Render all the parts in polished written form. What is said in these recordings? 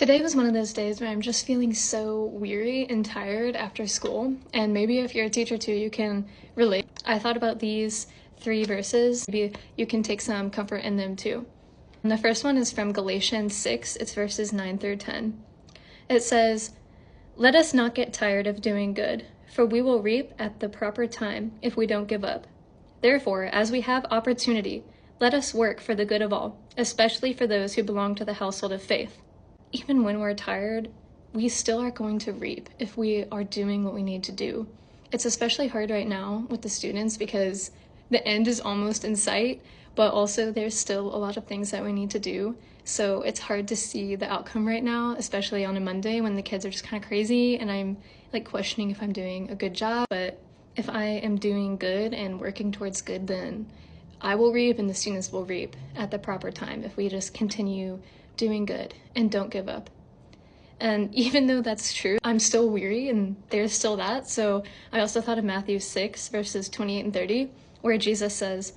Today was one of those days where I'm just feeling so weary and tired after school, and maybe if you're a teacher too, you can relate. I thought about these three verses. Maybe you can take some comfort in them too. And the first one is from Galatians 6, it's verses 9 through 10. It says, "Let us not get tired of doing good, for we will reap at the proper time if we don't give up. Therefore, as we have opportunity, let us work for the good of all, especially for those who belong to the household of faith." Even when we're tired, we still are going to reap if we are doing what we need to do. It's especially hard right now with the students because the end is almost in sight, but also there's still a lot of things that we need to do. So it's hard to see the outcome right now, especially on a Monday when the kids are just kind of crazy and I'm like questioning if I'm doing a good job. But if I am doing good and working towards good, then I will reap and the students will reap at the proper time if we just continue doing good and don't give up. And even though that's true, I'm still weary and there's still that. So I also thought of Matthew 6 verses 28 and 30, where Jesus says,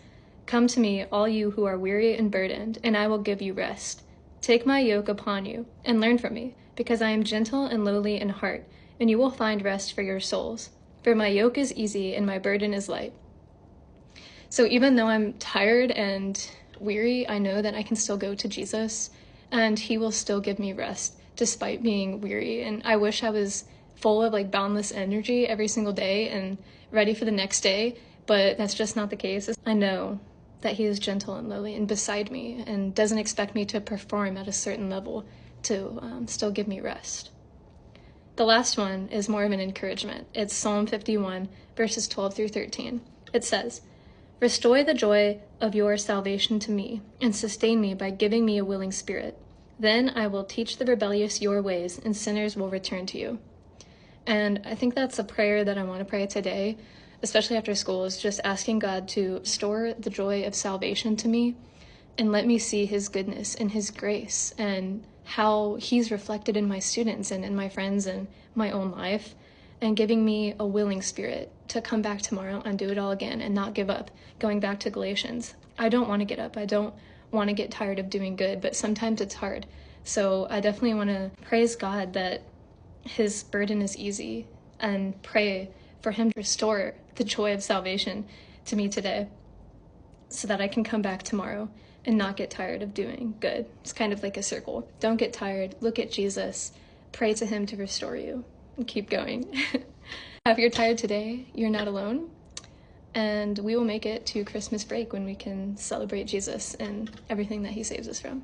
"Come to me, all you who are weary and burdened, and I will give you rest. Take my yoke upon you and learn from me, because I am gentle and lowly in heart, and you will find rest for your souls. For my yoke is easy and my burden is light." So even though I'm tired and weary, I know that I can still go to Jesus and he will still give me rest despite being weary. And I wish I was full of like boundless energy every single day and ready for the next day, but that's just not the case. I know that he is gentle and lowly and beside me and doesn't expect me to perform at a certain level to still give me rest. The last one is more of an encouragement. It's Psalm 51 verses 12 through 13. It says, "Restore the joy of your salvation to me, and sustain me by giving me a willing spirit. Then I will teach the rebellious your ways, and sinners will return to you." And I think that's a prayer that I want to pray today, especially after school, is just asking God to restore the joy of salvation to me and let me see his goodness and his grace and how he's reflected in my students and in my friends and my own life, and giving me a willing spirit to come back tomorrow and do it all again and not give up. Going back to Galatians, I don't want to get up. I don't want to get tired of doing good, but sometimes it's hard. So I definitely want to praise God that his burden is easy and pray for him to restore the joy of salvation to me today so that I can come back tomorrow and not get tired of doing good. It's kind of like a circle. Don't get tired. Look at Jesus. Pray to him to restore you and keep going. If you're tired today, you're not alone. And we will make it to Christmas break when we can celebrate Jesus and everything that he saves us from.